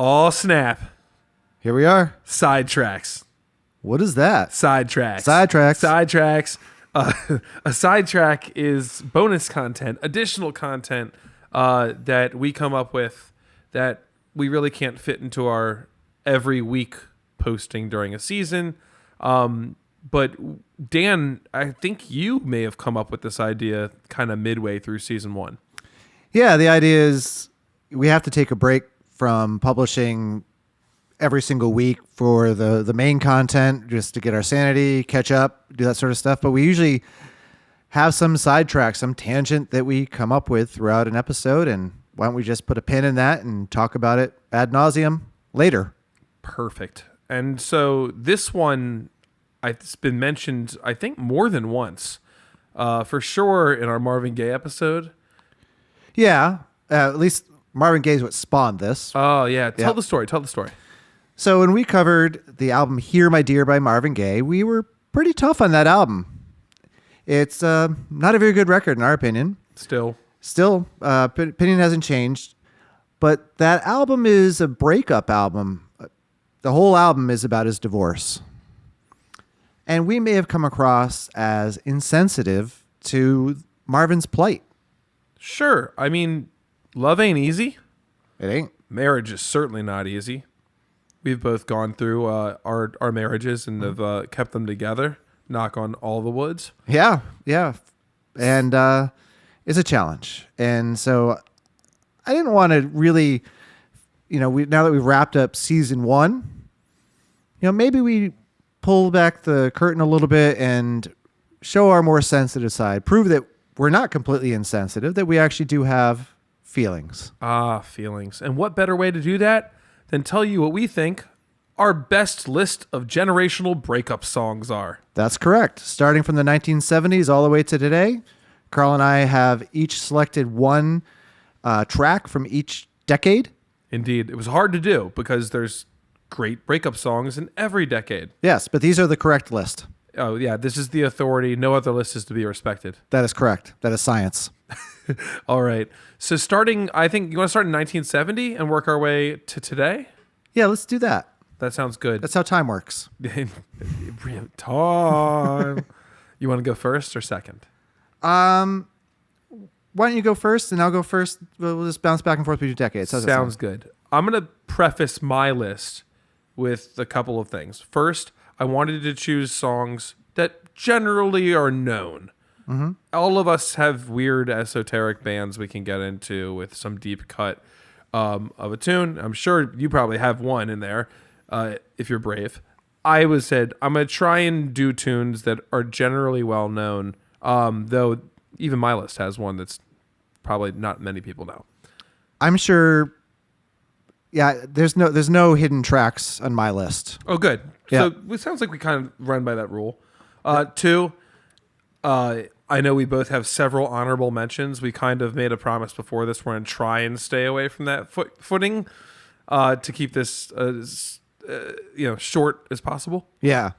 Oh, snap. Here we are. Sidetrax. What is that? Sidetrax. Sidetrax. A sidetrack is bonus content, additional content that we come up with that we really can't fit into our every week posting during a season. But Dan, I think you may have come up with this idea kind of midway through season 1. Yeah, the idea is we have to take a break from publishing every single week for the main content, just to get our sanity, catch up, do that sort of stuff. But we usually have some sidetrack, some tangent that we come up with throughout an episode. And why don't we just put a pin in that and talk about it ad nauseum later? Perfect. And so this one, it's been mentioned, I think, more than once. For sure in our Marvin Gaye episode. Yeah, at least Marvin Gaye is what spawned this. Oh, yeah. Tell the story. So when we covered the album Here, My Dear by Marvin Gaye, we were pretty tough on that album. It's not a very good record in our opinion. Still, opinion hasn't changed. But that album is a breakup album. The whole album is about his divorce. And we may have come across as insensitive to Marvin's plight. Sure. I mean, love ain't easy. It ain't. Marriage is certainly not easy. We've both gone through our marriages and have kept them together. Knock on all the woods. Yeah. And it's a challenge. And so I didn't want to really, now that we've wrapped up season 1, maybe we pull back the curtain a little bit and show our more sensitive side. Prove that we're not completely insensitive, that we actually do have feelings. Feelings. And what better way to do that than tell you what we think our best list of generational breakup songs are. That's correct. Starting from the 1970s all the way to today, Carl and I have each selected one track from each decade. Indeed. It was hard to do because there's great breakup songs in every decade. Yes, but these are the correct list. Oh, yeah. This is the authority. No other list is to be respected. That is correct. That is science. All right. So I think you want to start in 1970 and work our way to today? Yeah, let's do that. That sounds good. That's how time works. Time. You want to go first or second? Why don't you go first and I'll go first? We'll just bounce back and forth between decades. Sounds good. I'm going to preface my list with a couple of things. First, I wanted to choose songs that generally are known. Mm-hmm. All of us have weird esoteric bands we can get into with some deep cut of a tune. I'm sure you probably have one in there if you're brave. I said I'm going to try and do tunes that are generally well known, though even my list has one that's probably not many people know. I'm sure. Yeah, there's no hidden tracks on my list. Oh, good. Yeah. So it sounds like we kind of run by that rule. Two, I know we both have several honorable mentions. We kind of made a promise before this. We're going to try and stay away from that footing to keep this short as possible. Yeah,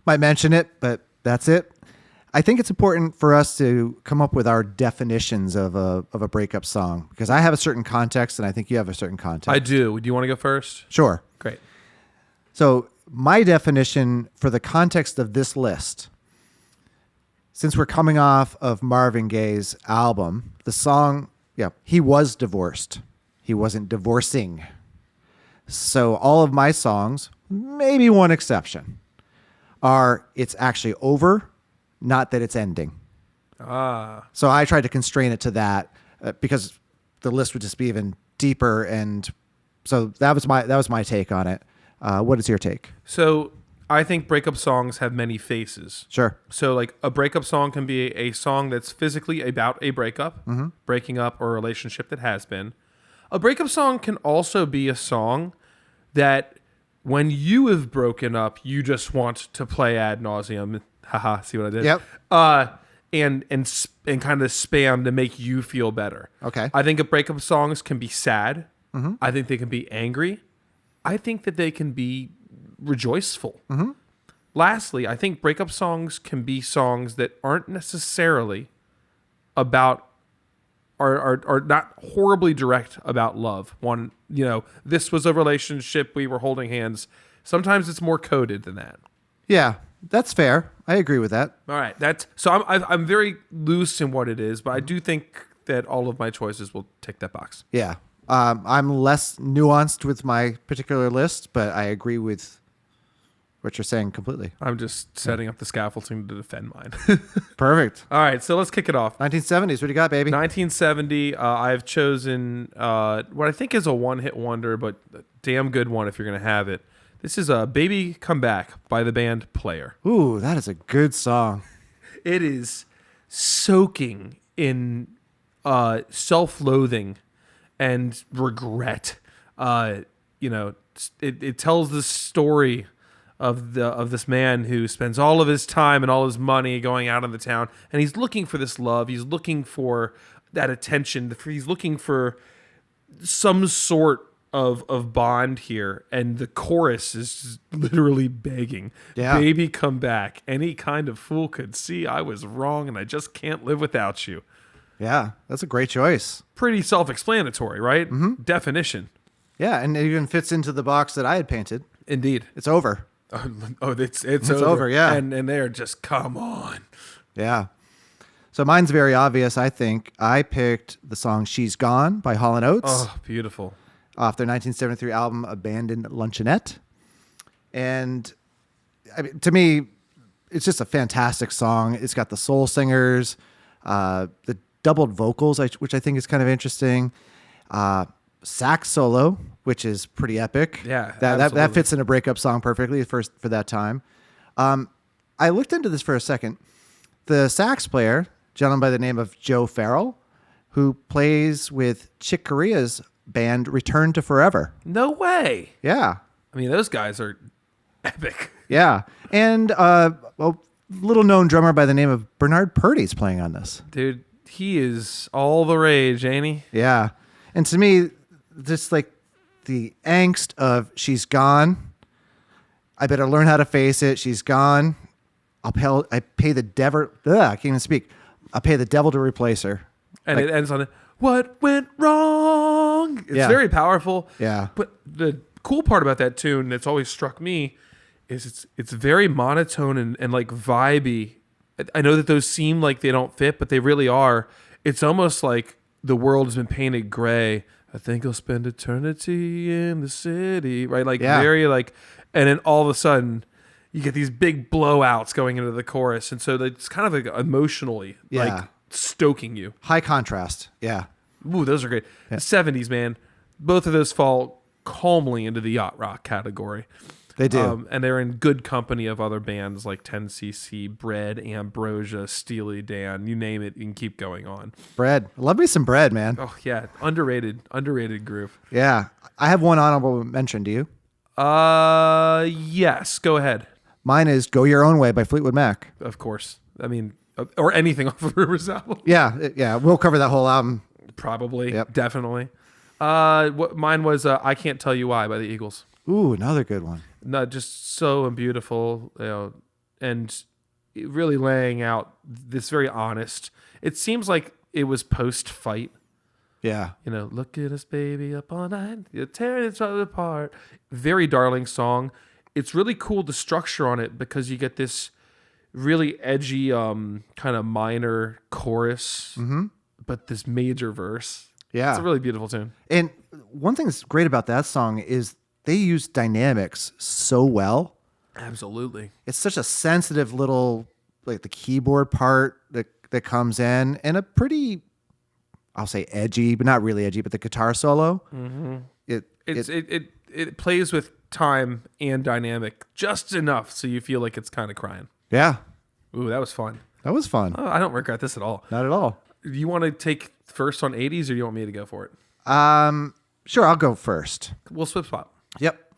might mention it, but that's it. I think it's important for us to come up with our definitions of a breakup song because I have a certain context and I think you have a certain context. I do. Do you want to go first? Sure. Great. So my definition for the context of this list, since we're coming off of Marvin Gaye's album, the song, he was divorced. He wasn't divorcing. So all of my songs, maybe one exception, are it's actually over, not that it's ending. So I tried to constrain it to that because the list would just be even deeper. And so that was my take on it. What is your take? So I think breakup songs have many faces. Sure. So like a breakup song can be a song that's physically about a breakup, breaking up, or a relationship that has been. A breakup song can also be a song that when you have broken up, you just want to play ad nauseum. Haha, see what I did? Yep. And kind of spam to make you feel better. Okay. I think breakup songs can be sad. Mm-hmm. I think they can be angry. I think that they can be rejoiceful. Mm-hmm. Lastly, I think breakup songs can be songs that aren't necessarily about are not horribly direct about love. One, this was a relationship, we were holding hands. Sometimes it's more coded than that. Yeah, that's fair. I agree with that. All right, I'm very loose in what it is, but I do think that all of my choices will tick that box. Yeah. I'm less nuanced with my particular list, but I agree with what you're saying completely. I'm just setting up the scaffolding to defend mine. Perfect. All right, so let's kick it off. 1970s. What do you got, baby? 1970. I've chosen what I think is a one-hit wonder, but a damn good one if you're going to have it. This is Baby Come Back by the band Player. Ooh, that is a good song. It is soaking in self-loathing and regret. It tells the story of this man who spends all of his time and all his money going out in the town, and he's looking for this love. He's looking for that attention. He's looking for some sort of bond here, and the chorus is just literally begging, "Baby, come back. Any kind of fool could see I was wrong, and I just can't live without you." Yeah, that's a great choice. Pretty self-explanatory, right? Mm-hmm. Definition. Yeah, and it even fits into the box that I had painted. Indeed. It's over. It's over. Yeah. And they're just, come on. Yeah. So mine's very obvious, I think. I picked the song She's Gone by Hall & Oates. Oh, beautiful. Off their 1973 album Abandoned Luncheonette. And to me, it's just a fantastic song. It's got the soul singers, the doubled vocals, which I think is kind of interesting. Sax solo, which is pretty epic. Yeah, that fits in a breakup song perfectly for that time. I looked into this for a second. The sax player, a gentleman by the name of Joe Farrell, who plays with Chick Corea's band Return to Forever. No way. Yeah. I mean, those guys are epic. Yeah. And little known drummer by the name of Bernard Purdy's playing on this. Dude, he is all the rage, ain't he? Yeah. And to me, just like the angst of she's gone. I better learn how to face it. She's gone. I pay the devil. I can't even speak. I'll pay the devil to replace her. And it ends on what went wrong. It's very powerful. Yeah. But the cool part about that tune that's always struck me is it's very monotone and like vibey. I know that those seem like they don't fit, but they really are. It's almost like the world has been painted gray. I think I'll spend eternity in the city, right? Like very like, and then all of a sudden you get these big blowouts going into the chorus. And so it's kind of like emotionally like stoking you. High contrast. Yeah. Ooh, those are great. Yeah. The 70s, man. Both of those fall calmly into the yacht rock category. They do. And they're in good company of other bands like 10cc, Bread, Ambrosia, Steely Dan, you name it, you can keep going on. Bread. Love me some Bread, man. Oh, yeah. Underrated group. Yeah. I have one honorable mention. Do you? Yes. Go ahead. Mine is Go Your Own Way by Fleetwood Mac. Of course. I mean, or anything off of Rivers album. Yeah. We'll cover that whole album. Probably. Yep. Definitely. Mine was I Can't Tell You Why by the Eagles. Ooh, another good one. No, just so beautiful, and really laying out this very honest. It seems like it was post-fight. Yeah. Look at us, baby, up all night. You're tearing each other apart. Very darling song. It's really cool, the structure on it, because you get this really edgy kind of minor chorus, but this major verse. Yeah. It's a really beautiful tune. And one thing that's great about that song is they use dynamics so well. Absolutely. It's such a sensitive little, like the keyboard part that comes in, and a pretty, I'll say edgy, but not really edgy, but the guitar solo. Mm-hmm. It plays with time and dynamic just enough so you feel like it's kind of crying. Yeah. Ooh, that was fun. That was fun. Oh, I don't regret this at all. Not at all. Do you want to take first on 80s, or do you want me to go for it? Sure, I'll go first. We'll swap. Yep.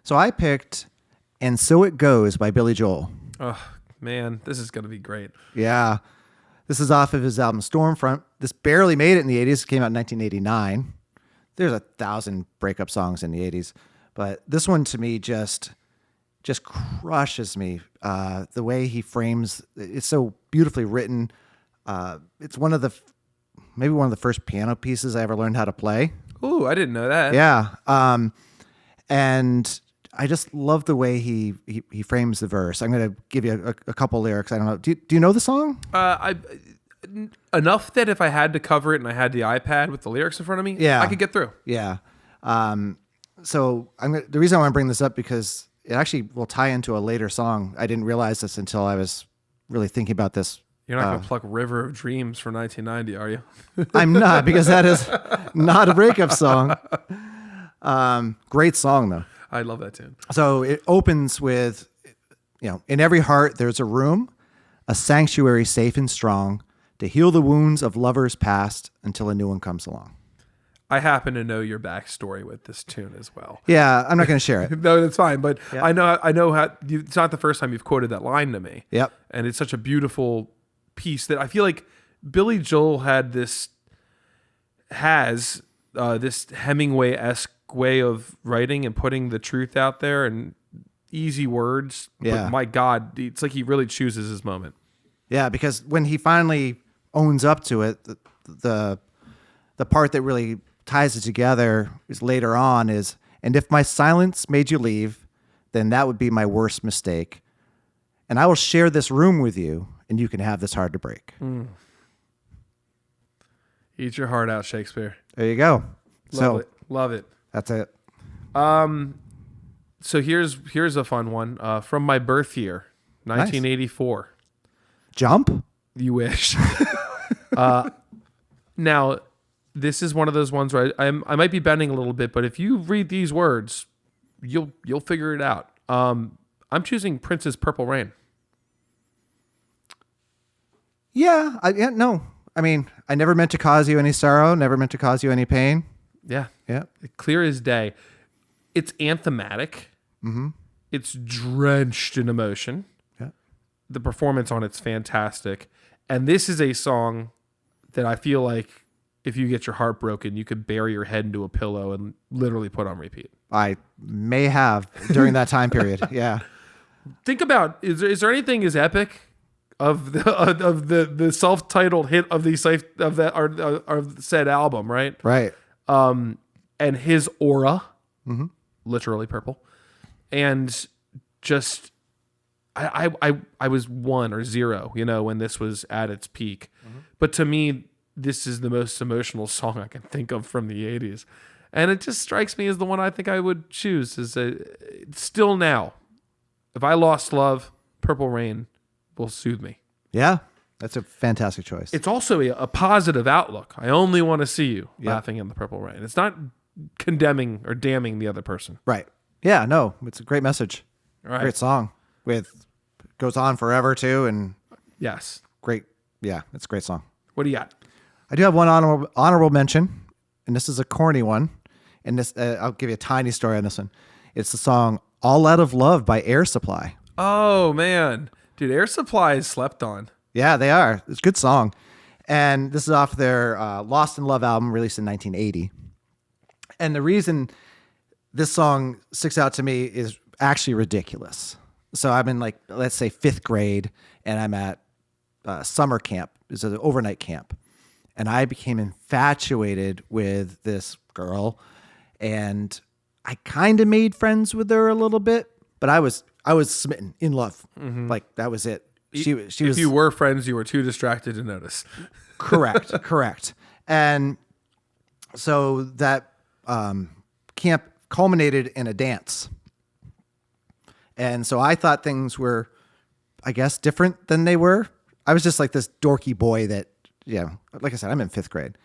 So I picked And So It Goes by Billy Joel. Oh, man, this is going to be great. Yeah. This is off of his album Stormfront. This barely made it in the 80s. It came out in 1989. There's 1,000 breakup songs in the 80s. But this one to me just crushes me. The way he frames, it's so beautifully written. It's one of the maybe one of the first piano pieces I ever learned how to play. Ooh, I didn't know that. Yeah. And I just love the way he frames the verse. I'm going to give you a couple lyrics. I don't know. Do you know the song? Enough that if I had to cover it and I had the iPad with the lyrics in front of me, Yeah. I could get through. Yeah. So the reason I want to bring this up because it actually will tie into a later song. I didn't realize this until I was really thinking about this. You're not going to pluck River of Dreams for 1990, are you? I'm not, because that is not a breakup song. Great song, though. I love that tune. So it opens with, in every heart there's a room, a sanctuary safe and strong to heal the wounds of lovers past until a new one comes along. I happen to know your backstory with this tune as well. Yeah, I'm not going to share it. No, that's fine. But Yep. I know how it's not the first time you've quoted that line to me. Yep. And it's such a beautiful piece that I feel like Billy Joel has this Hemingway-esque way of writing and putting the truth out there and easy words. Yeah. But my God, it's like he really chooses his moment. Yeah, because when he finally owns up to it, the part that really ties it together is later on is, and if my silence made you leave, then that would be my worst mistake. And I will share this room with you, and you can have this heart to break. Eat your heart out, Shakespeare. There you go. Love it. That's it. So here's a fun one from my birth year, 1984. Jump? You wish. Now, this is one of those ones where I might be bending a little bit, but if you read these words, you'll figure it out. I'm choosing Prince's Purple Rain. Yeah. No. I mean, I never meant to cause you any sorrow, never meant to cause you any pain. Yeah. Yeah. Clear as day. It's anthematic. Mm-hmm. It's drenched in emotion. Yeah. The performance on it's fantastic. And this is a song that I feel like if you get your heart broken, you could bury your head into a pillow and literally put on repeat. I may have during that time period. Yeah. Think about, is there anything as epic of the self-titled hit of said album, right? Right. And his aura, literally purple, and just I was 1 or 0, when this was at its peak. But to me, this is the most emotional song I can think of from the 80s, and it just strikes me as the one I think I would choose. Still now, if I lost love, Purple Rain will soothe me. Yeah. That's a fantastic choice. It's also a positive outlook. I only want to see you laughing in the purple rain. It's not condemning or damning the other person. Right. Yeah, no, it's a great message. All right. Great song goes on forever too. And Yes. great. Yeah, it's a great song. What do you got? I do have one honorable mention, and this is a corny one. And this, I'll give you a tiny story on this one. It's the song All Out of Love by Air Supply. Oh, man. Dude, Air Supply is slept on. Yeah, they are. It's a good song. And this is off their Lost in Love album released in 1980. And the reason this song sticks out to me is actually ridiculous. So I'm in let's say 5th grade, and I'm at summer camp. It's an overnight camp. And I became infatuated with this girl, and I kind of made friends with her a little bit, but I was smitten, in love. Like that was it. She was. If you were friends, you were too distracted to notice. Correct. And so that camp culminated in a dance. And so I thought things were, I guess, different than they were. I was just like this dorky boy that, like I said, I'm in 5th grade.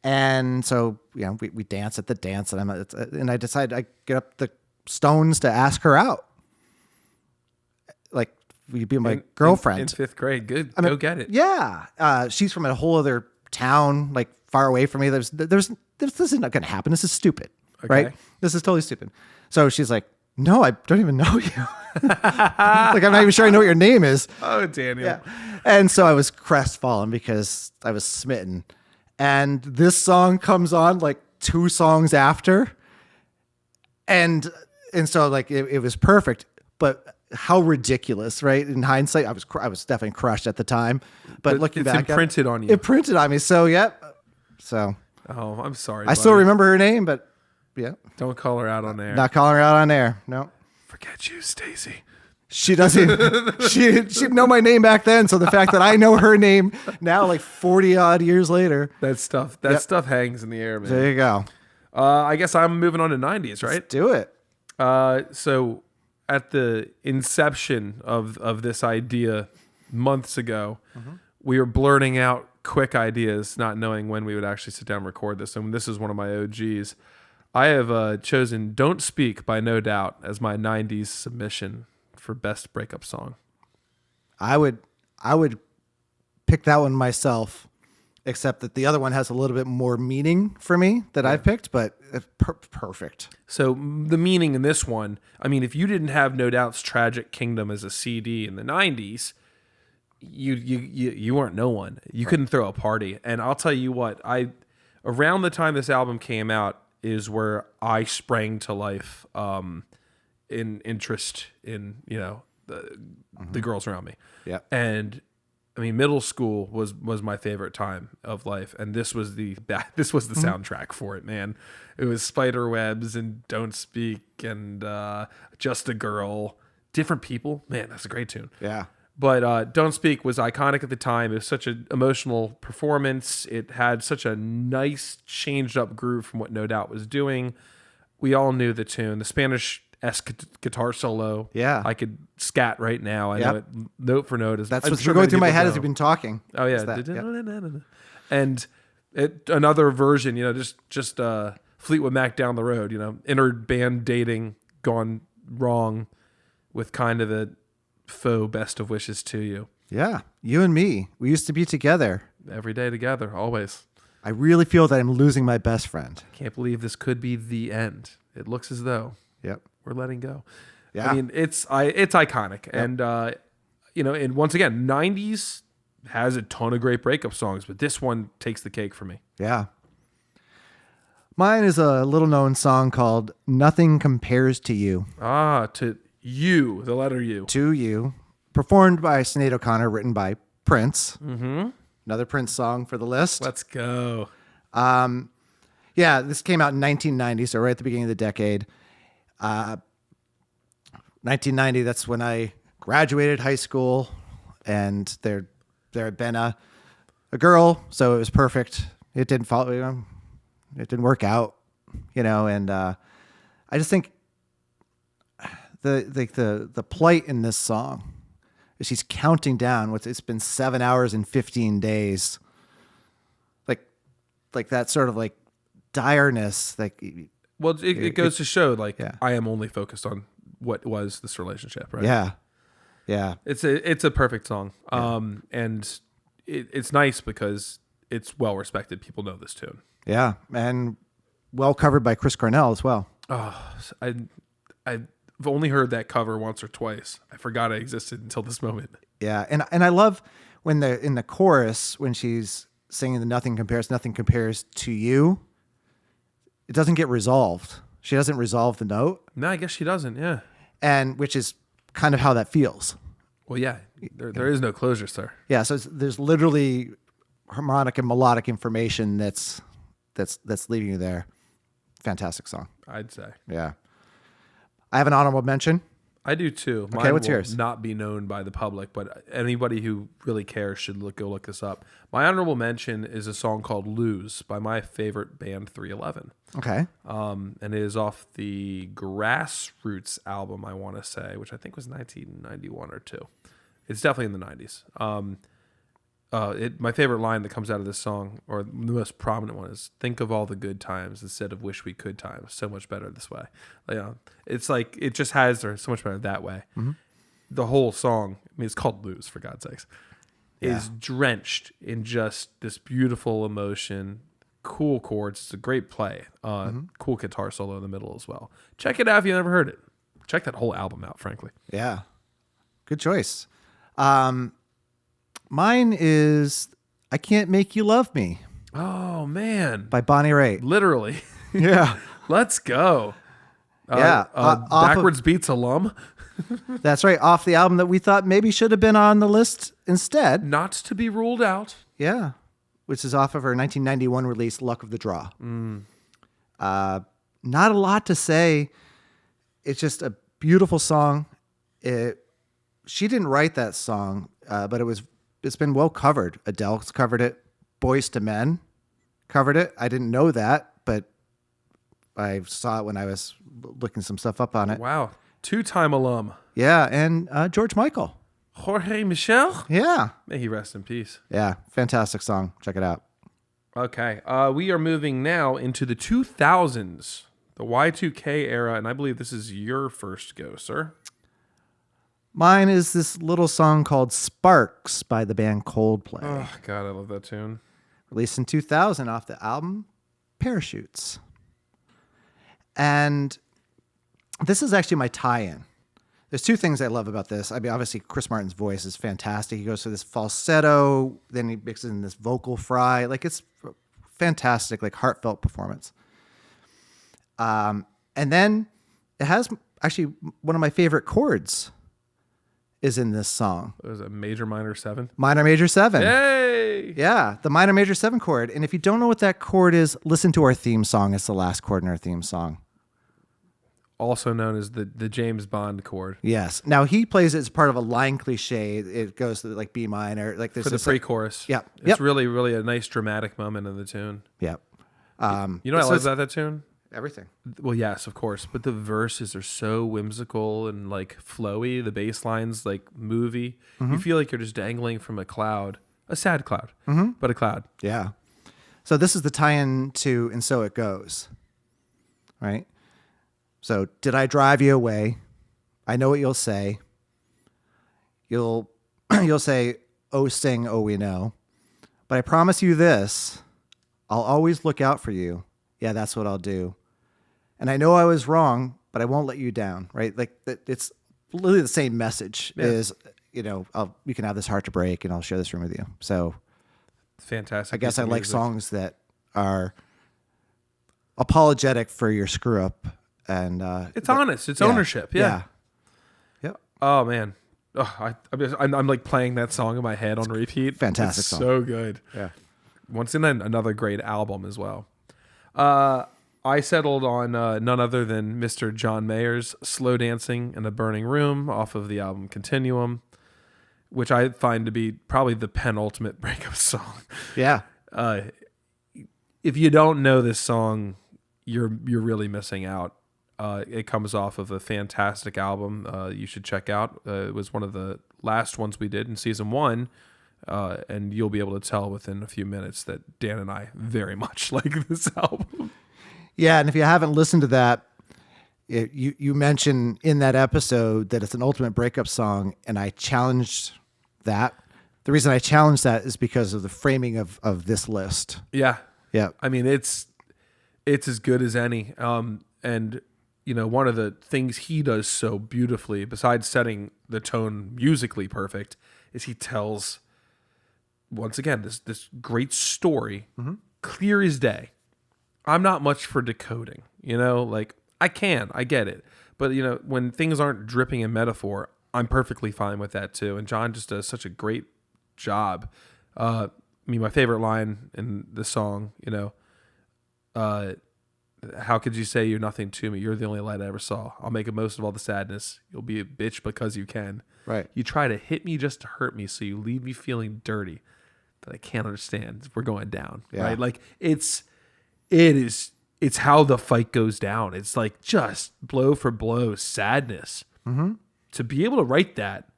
And so, we dance at the dance, and I decided I get up the stones to ask her out. Like, will you be my girlfriend? In 5th grade. Good. Go get it. Yeah. She's from a whole other town, like far away from me. This is not going to happen. This is stupid. Okay. Right? This is totally stupid. So she's like, no, I don't even know you. Like, I'm not even sure I know what your name is. Oh, Daniel. Yeah. And so I was crestfallen because I was smitten. And this song comes on like 2 songs after. And so like it was perfect. But how ridiculous, right? In hindsight, I was definitely crushed at the time, but looking it's back, imprinted on you. It printed on me. So yeah. So Oh, I'm sorry. I still remember her name, but yeah. Don't call her out on air. Not calling her out on air. No. Forget you, Stacy. She doesn't. she didn't know my name back then. So the fact that I know her name now, like 40 odd years later, that stuff hangs in the air, man. There you go. I guess I'm moving on to 90s, right? Let's do it. So at the inception of this idea months ago, we were blurting out quick ideas, not knowing when we would actually sit down and record this. And this is one of my OGs. I have chosen "Don't Speak" by No Doubt as my 90s submission for best breakup song. I would pick that one myself, except that the other one has a little bit more meaning for me that I've picked, but it's perfect. So the meaning in this one, I mean, if you didn't have No Doubt's Tragic Kingdom as a CD in the 90s, you weren't no one. You couldn't throw a party. And I'll tell you what, around the time this album came out is where I sprang to life in interest in, the girls around me. Yeah. And I mean, middle school was my favorite time of life, and this was the soundtrack for it, man. It was Spiderwebs and Don't Speak and Just a Girl, Different People. Man, that's a great tune. Yeah. But Don't Speak was iconic at the time. It was such an emotional performance. It had such a nice changed up groove from what No Doubt was doing. We all knew the tune. The Spanish-esque guitar solo. Yeah. I could scat right now. I know it note for note. That's what's going through my head as you've been talking. Oh, yeah. And another version, just Fleetwood Mac Down the Road, inner band dating gone wrong with kind of a faux best of wishes to you. Yeah. You and me, we used to be together. Every day together, always. I really feel that I'm losing my best friend. Can't believe this could be the end. It looks as though we're letting go. Yeah. I mean, it's iconic. Yep. And, and once again, 90s has a ton of great breakup songs, but this one takes the cake for me. Yeah. Mine is a little known song called Nothing Compares to You. To you, the letter U. To You. Performed by Sinead O'Connor, written by Prince. Mm-hmm. Another Prince song for the list. Let's go. Yeah, this came out in 1990, so right at the beginning of the decade. 1990, that's when I graduated high school, and there had been a girl, so it was perfect. It didn't follow, it didn't work out, and I just think the plight in this song is she's counting down. It's been 7 hours and 15 days. Like that sort of like direness. Well, it goes to show I am only focused on what was this relationship, right? Yeah. Yeah. It's a perfect song. And it's nice because it's well respected. People know this tune. Yeah. And well covered by Chris Cornell as well. Oh, I've only heard that cover once or twice. I forgot it existed until this moment. Yeah. And I love when in the chorus, when she's singing the nothing compares to you, it doesn't get resolved. She doesn't resolve the note. No, I guess she doesn't. Yeah. And which is kind of how that feels. Well, yeah, there is no closure, sir. Yeah. So there's literally harmonic and melodic information that's leaving you there. Fantastic song, I'd say. Yeah. I have an honorable mention. I do too. Okay, what's yours? Not be known by the public, but anybody who really cares should go look this up. My honorable mention is a song called "Lose" by my favorite band, 311. Okay. And it is off the Grassroots album, I want to say, which I think was 1991 or 2. It's definitely in the 90s. My favorite line that comes out of this song, or the most prominent one, is "Think of all the good times instead of wish we could times. So much better this way." It's like it just has so much better that way. Mm-hmm. The whole song, I mean, it's called "Lose" for God's sakes, is drenched in just this beautiful emotion. Cool chords. It's a great play. Cool guitar solo in the middle as well. Check it out if you never heard it. Check that whole album out, frankly. Yeah. Good choice. Mine is I Can't Make You Love Me. Oh, man. By Bonnie Raitt. Literally. Yeah. Let's go. Backwards Beats alum. That's right. Off the album that we thought maybe should have been on the list instead. Not to be ruled out. Yeah. Which is off of her 1991 release, Luck of the Draw. Not a lot to say. It's just a beautiful song. She didn't write that song, but it's been well covered. Adele's covered it. Boyz II Men covered it. I didn't know that, but I saw it when I was looking some stuff up on it. Wow. 2-time alum. Yeah, and George Michael. Jorge Michel? Yeah. May he rest in peace. Yeah, fantastic song. Check it out. Okay. We are moving now into the 2000s, the Y2K era, and I believe this is your first go, sir. Mine is this little song called Sparks by the band Coldplay. Oh, God, I love that tune. Released in 2000 off the album Parachutes. And this is actually my tie-in. There's two things I love about this. I mean, obviously, Chris Martin's voice is fantastic. He goes through this falsetto, then he mixes in this vocal fry. Like, it's fantastic, like, heartfelt performance. And then it has actually one of my favorite chords is in this song. It was a major, minor 7? Minor, major 7. Yay! Yeah, the minor, major 7 chord. And if you don't know what that chord is, listen to our theme song. It's the last chord in our theme song. Also known as the James Bond chord. Yes. Now he plays it as part of a line cliche. It goes to like B minor, like this for the pre-chorus. Yeah, it's really, really a nice dramatic moment in the tune. Yep. You know what I love about that tune? Everything. Well, yes, of course, but the verses are so whimsical and like flowy. The bass lines like movie. You feel like you're just dangling from a cloud, a sad cloud, but a cloud. Yeah. So this is the tie-in to "And So It Goes," right? So, did I drive you away? I know what you'll say. You'll say, "Oh, sing, oh, we know." But I promise you this: I'll always look out for you. Yeah, that's what I'll do. And I know I was wrong, but I won't let you down. Right? Like it's literally the same message. Yeah. Is you can have this heart to break, and I'll share this room with you. So, Fantastic. I guess I like songs that are apologetic for your screw up. And it's honest. It's ownership. Yeah. Yep. Oh man. Oh, I'm like playing that song in my head on repeat. Fantastic it's song. So good. Yeah. Once again, another great album as well. I settled on none other than Mr. John Mayer's "Slow Dancing in a Burning Room" off of the album Continuum, which I find to be probably the penultimate breakup song. Yeah. If you don't know this song, you're really missing out. It comes off of a fantastic album you should check out. It was one of the last ones we did in season 1, and you'll be able to tell within a few minutes that Dan and I very much like this album. Yeah, and if you haven't listened to that, you mentioned in that episode that it's an ultimate breakup song, and I challenged that. The reason I challenged that is because of the framing of this list. Yeah. Yeah. I mean, it's as good as any. And you know, one of the things he does so beautifully, besides setting the tone musically perfect, is he tells, once again, this great story, clear as day. I'm not much for decoding, you know, like I get it. But, you know, when things aren't dripping in metaphor, I'm perfectly fine with that too. And John just does such a great job. My favorite line in the song, you know, how could you say you're nothing to me? You're the only light I ever saw. I'll make the most of all the sadness. You'll be a bitch because you can. Right. You try to hit me just to hurt me, so you leave me feeling dirty that I can't understand. We're going down. Yeah. Right? Like it's how the fight goes down. It's like just blow for blow sadness. To be able to write that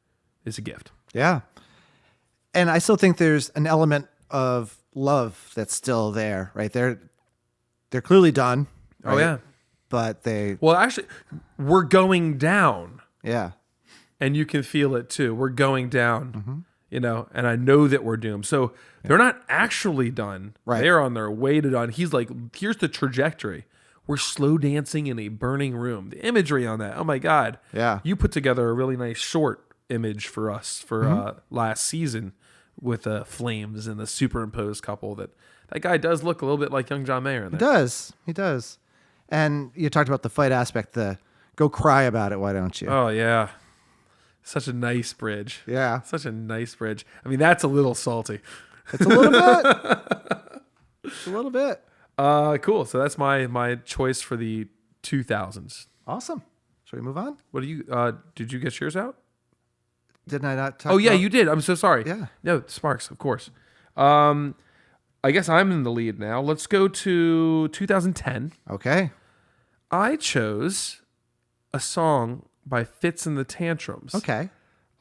is a gift. Yeah. And I still think there's an element of love that's still there, right? They're clearly done. Right? Oh yeah. But Well, actually, we're going down. Yeah. And you can feel it too. We're going down, you know, and I know that we're doomed. So they're not actually done. Right. They're on their way to done. He's like, here's the trajectory. We're slow dancing in a burning room. The imagery on that. Oh my God. Yeah. You put together a really nice short image for us for last season with flames and the superimposed couple that guy does look a little bit like young John Mayer in there. He does. And you talked about the fight aspect, the go cry about it, why don't you? Oh, yeah. Such a nice bridge. Yeah. Such a nice bridge. I mean, that's a little salty. It's a little bit. It's a little bit. Cool. So that's my choice for the 2000s. Awesome. Shall we move on? What do you, did you get yours out? Didn't I not talk Oh, yeah, about- you did. I'm so sorry. Yeah. No, Sparks, of course. I guess I'm in the lead now. Let's go to 2010. Okay. I chose a song by Fitz and the Tantrums. Okay.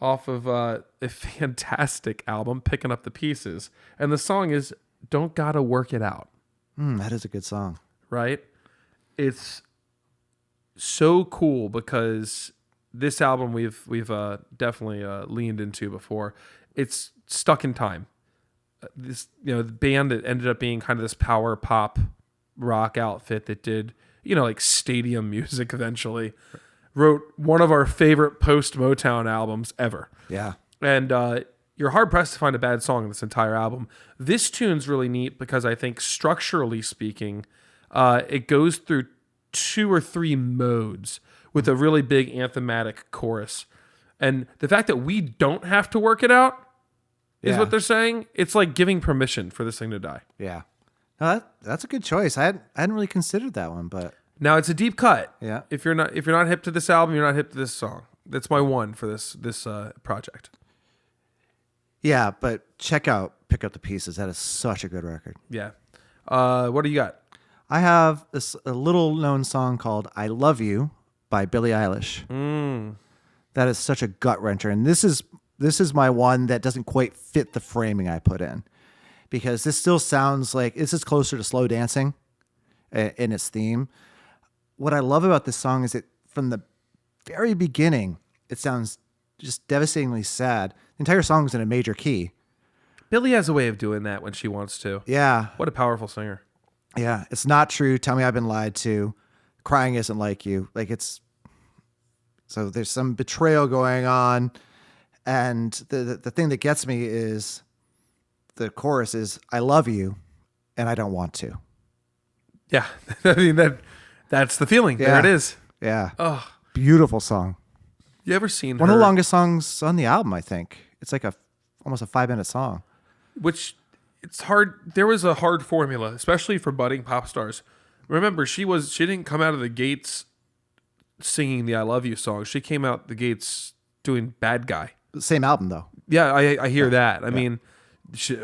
Off of a fantastic album, Picking Up the Pieces. And the song is Don't Gotta Work It Out. That is a good song. Right? It's so cool because this album we've definitely leaned into before. It's stuck in time. The band that ended up being kind of this power pop rock outfit that did, like stadium music eventually, wrote one of our favorite post Motown albums ever. Yeah. And you're hard pressed to find a bad song in this entire album. This tune's really neat because I think structurally speaking, it goes through 2 or 3 modes with a really big anthematic chorus. And the fact that we don't have to work it out is what they're saying. It's like giving permission for this thing to die. Yeah. No, that's a good choice. I hadn't really considered that one, but Now it's a deep cut. Yeah. If you're not hip to this album, you're not hip to this song. That's my one for this project. yeah, but Pick Up the Pieces. That is such a good record. Yeah. What do you got? I have a little known song called I Love You by Billie Eilish. That is such a gut wrencher. And this is my one that doesn't quite fit the framing I put in, because this still sounds like this is closer to slow dancing in its theme. What I love about this song is that from the very beginning, it sounds just devastatingly sad. The entire song is in a major key. Billie has a way of doing that when she wants to. Yeah. What a powerful singer. Yeah. It's not true. Tell me I've been lied to. Crying isn't like you. So there's some betrayal going on. And the thing that gets me is the chorus is, I love you and I don't want to. Yeah. I mean, that's the feeling. Yeah. There it is. Yeah. Oh, Beautiful song. you ever seen One her? of the longest songs on the album, I think. It's like almost a 5-minute song. Which it's hard. There was a hard formula, especially for budding pop stars. Remember, she didn't come out of the gates singing the I Love You song. She came out the gates doing Bad Guy. Same album, though. Yeah, I hear that. I mean,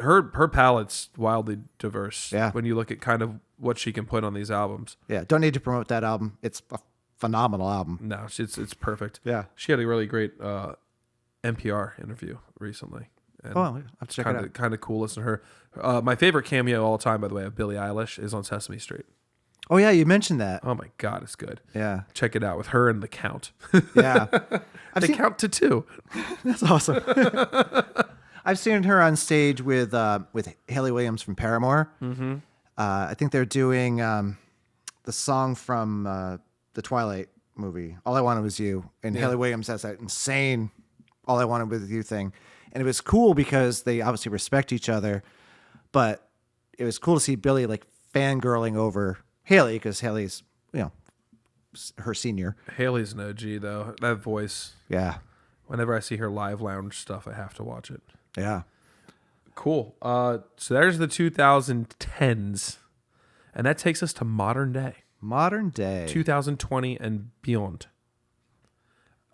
her palette's wildly diverse. Yeah. When you look at kind of what she can put on these albums. Yeah. Don't need to promote that album. It's a phenomenal album. No, it's perfect. Yeah. She had a really great NPR interview recently. And Oh, I'll have to check it out. kind of cool listen to her. My favorite cameo of all time, by the way, of Billie Eilish is on Sesame Street. Oh, yeah. You mentioned that. Oh my God, it's good. Yeah. Check it out with her and the Count. Yeah. They count to 2. That's awesome. I've seen her on stage with Hayley Williams from Paramore. Mm-hmm. I think they're doing the song from the Twilight movie, All I Wanted Was You. And Hayley Williams has that insane All I Wanted Was You thing. And it was cool because they obviously respect each other. But it was cool to see Billie like fangirling over Hayley, because Hayley's, her senior. Haley's an OG though. That voice. Yeah. Whenever I see her live lounge stuff, I have to watch it. Yeah. Cool. So there's the 2010s, and that takes us to modern day, Modern day. 2020 and beyond.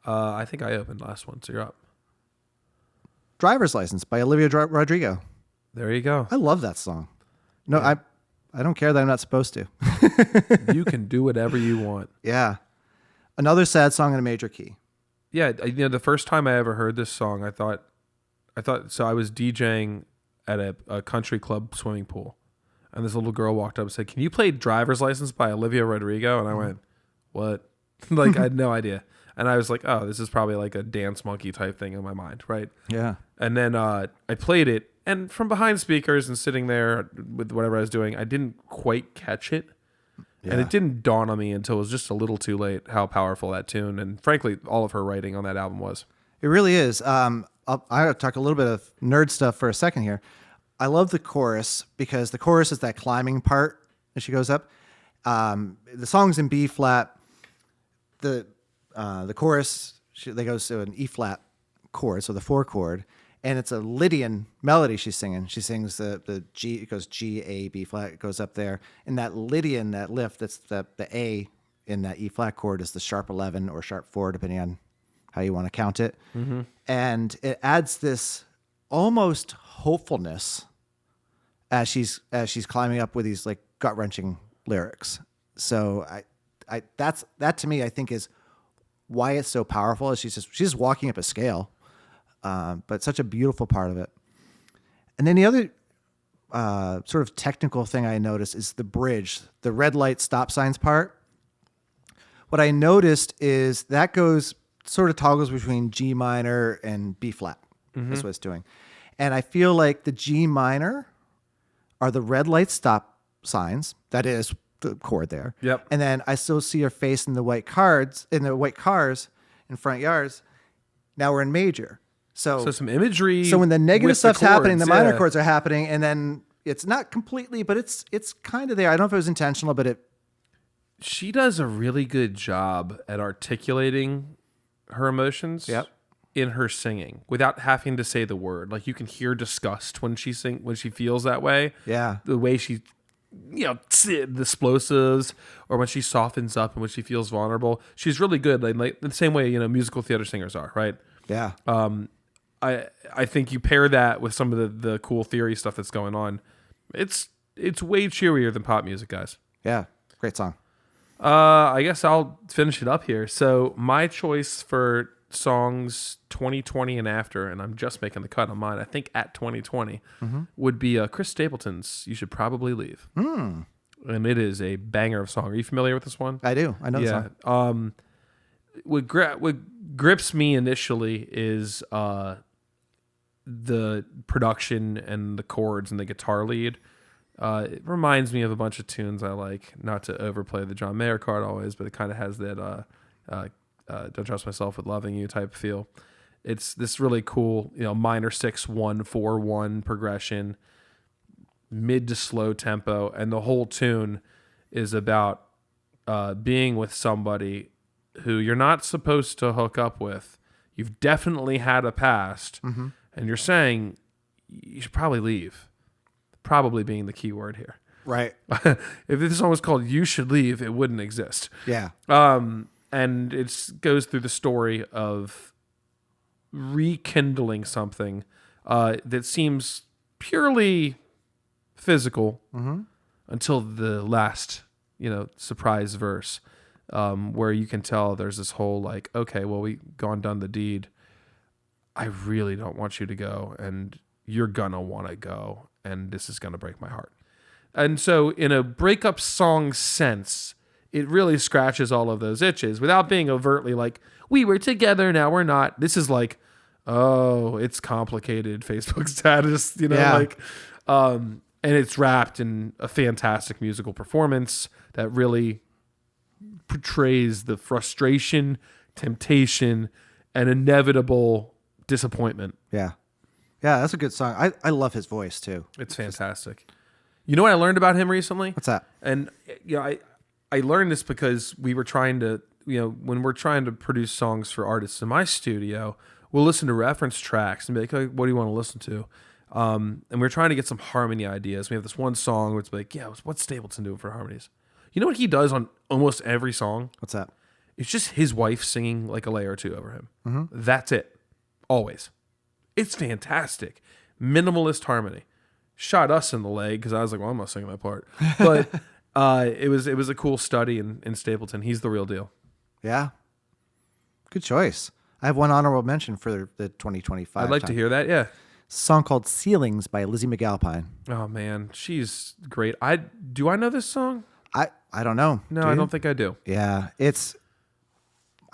I think I opened last one, so you're up. Driver's License by Olivia Rodrigo. There you go. I love that song. No, I don't care that I'm not supposed to. You can do whatever you want. Yeah. Another sad song in a major key. Yeah, the first time I ever heard this song, I thought so. I was DJing at a country club swimming pool, and this little girl walked up and said, "Can you play Driver's License by Olivia Rodrigo?" And I went, "What?" Like I had no idea. And I was like, "Oh, this is probably like a Dance Monkey type thing in my mind, right?" Yeah. And then I played it, and from behind speakers and sitting there with whatever I was doing, I didn't quite catch it. And it didn't dawn on me until it was just a little too late how powerful that tune and, frankly, all of her writing on that album was. It really is. I'll talk a little bit of nerd stuff for a second here. I love the chorus because the chorus is that climbing part as she goes up. The song's in B flat. The chorus they goes to an E flat chord, so the 4 chord, and it's a Lydian melody she's singing. She sings the G. It goes G A B flat. It goes up there, and that Lydian, that lift, that's the A in that E flat chord is the sharp 11 or sharp 4, depending on how you want to count it. Mm-hmm. And it adds this almost hopefulness as she's climbing up with these like gut wrenching lyrics. So that to me, I think, is why it's so powerful. Is she's just walking up a scale, but such a beautiful part of it. And then the other sort of technical thing I noticed is the bridge, the red light stop signs part. What I noticed is that goes sort of toggles between G minor and B flat. Mm-hmm. That's what it's doing. And I feel like the G minor are the red light stop signs. That is the chord there. Yep. And then I still see her face in the white cars in front yards. Now we're in major. So some imagery. So when the negative stuff's happening, the minor chords are happening, and then it's not completely, but it's kind of there. I don't know if it was intentional, but she does a really good job at articulating her emotions. Yep. In her singing without having to say the word. Like you can hear disgust when she feels that way. Yeah. The way she, the explosives, or when she softens up and when she feels vulnerable. She's really good. Like the same way, musical theater singers are, right? Yeah. I think you pair that with some of the cool theory stuff that's going on. It's way cheerier than pop music, guys. Yeah. Great song. I guess I'll finish it up here. So my choice for songs 2020 and after, and I'm just making the cut on mine, I think at 2020, would be Chris Stapleton's You Should Probably Leave. And it is a banger of song. Are you familiar with this one? I do. I know the song. What grips me initially is the production and the chords and the guitar lead. It reminds me of a bunch of tunes I like, not to overplay the John Mayer card always, but it kind of has that Don't Trust Myself with Loving You type feel. It's this really cool, minor 6-1-4-1 progression, mid to slow tempo, and the whole tune is about being with somebody who you're not supposed to hook up with. You've definitely had a past, and you're saying you should probably leave. Probably being the key word here. Right. If this song was called You Should Leave, it wouldn't exist. Yeah. And it goes through the story of rekindling something that seems purely physical until the last, surprise verse, where you can tell there's this whole like, okay, well, we gone done the deed. I really don't want you to go, and you're gonna want to go, and this is gonna break my heart. And so in a breakup song sense, it really scratches all of those itches without being overtly like, we were together, now we're not. This is like, oh, it's complicated Facebook status, and it's wrapped in a fantastic musical performance that really portrays the frustration, temptation, and inevitable disappointment. Yeah. Yeah, that's a good song. I love his voice too. It's fantastic. You know what I learned about him recently? What's that? And I learned this because we were trying to, when we're trying to produce songs for artists in my studio, we'll listen to reference tracks and be like, oh, what do you want to listen to? And we're trying to get some harmony ideas. We have this one song where it's like, what's Stapleton doing for harmonies? You know what he does on almost every song? What's that? It's just his wife singing like a layer or two over him. Mm-hmm. That's it. Always. It's fantastic. Minimalist harmony. Shot us in the leg because I was like, well, I'm not singing that part. But it was a cool study in Stapleton. He's the real deal. Yeah. Good choice. I have one honorable mention for the 2025. I'd like to hear that, yeah. It's a song called Ceilings by Lizzie McAlpine. Oh, man. She's great. Do I know this song? I don't know. No, I don't think I do. Yeah.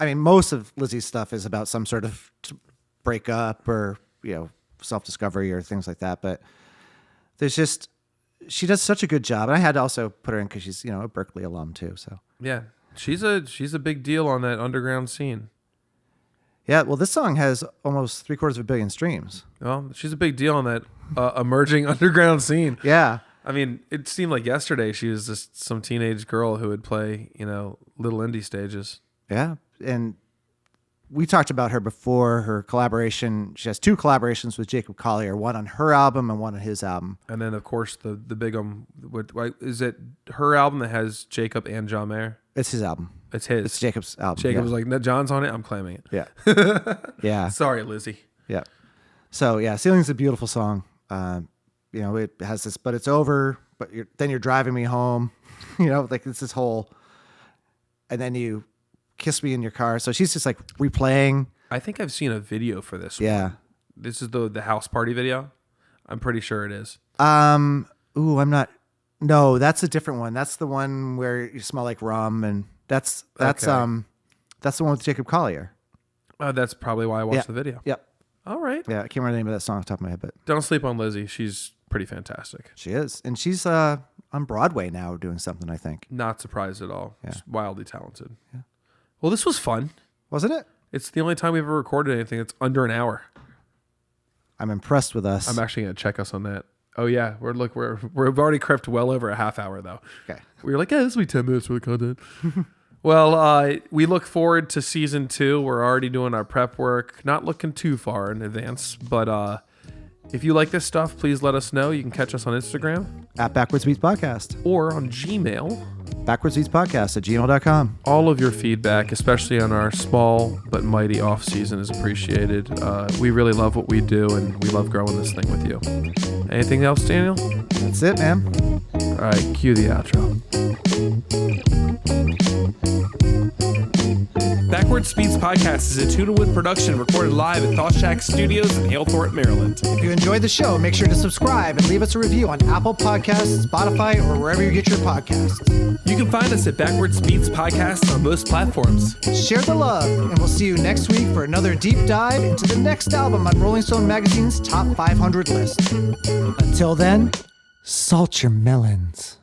Most of Lizzie's stuff is about some sort of breakup or, self-discovery or things like that. But she does such a good job. And I had to also put her in because she's, a Berkeley alum too. So yeah, she's a big deal on that underground scene. Yeah. Well, this song has almost 750 million streams. Well, she's a big deal on that emerging underground scene. Yeah. I mean, it seemed like yesterday she was just some teenage girl who would play, little indie stages. Yeah. And we talked about her before, her collaboration. She has 2 collaborations with Jacob Collier, one on her album and one on his album. And then, of course, the big one. Is it her album that has Jacob and John Mayer? It's his album. It's his. It's Jacob's album. Jacob was like, no, John's on it. I'm claiming it. Yeah. Yeah. Sorry, Lizzie. Yeah. So, yeah, Ceiling's a beautiful song. It has this, but it's over, but then you're driving me home, like it's this whole, and then you kiss me in your car. So she's just like replaying. I think I've seen a video for this Yeah. one. This is the house party video. I'm pretty sure it is. I'm not, no, that's a different one. That's the one where you smell like rum, and that's Okay. the one with Jacob Collier. That's probably why I watched the video. Yep. All right. Yeah. I can't remember the name of that song off the top of my head, but Don't sleep on Lizzie. She's pretty fantastic. she is. And she's on Broadway now doing something, I think. Not surprised at all. Yeah. Just wildly talented. Yeah. Well, this was fun. Wasn't it? It's the only time we've ever recorded anything that's under an hour. I'm impressed with us. I'm actually going to check us on that. Oh yeah, we've already crept well over a half hour though. Okay. We were like, yeah, this will be 10 minutes for the content. Well, we look forward to season 2. We're already doing our prep work. Not looking too far in advance, but if you like this stuff, please let us know. You can catch us on Instagram At Backwards Beats Podcast. or on Gmail. backwardsbeatspodcast@gmail.com. All of your feedback, especially on our small but mighty off season, is appreciated. We really love what we do, and we love growing this thing with you. Anything else, Daniel? That's it, man. All right, cue the outro. Backwards Speeds Podcast is a Tuna-Wood production recorded live at Thought Shack Studios in Halethorpe, Maryland. If you enjoyed the show, make sure to subscribe and leave us a review on Apple Podcasts, Spotify, or wherever you get your podcasts. You can find us at Backwards Speeds Podcast on most platforms. Share the love, and we'll see you next week for another deep dive into the next album on Rolling Stone Magazine's Top 500 list. Until then, salt your melons.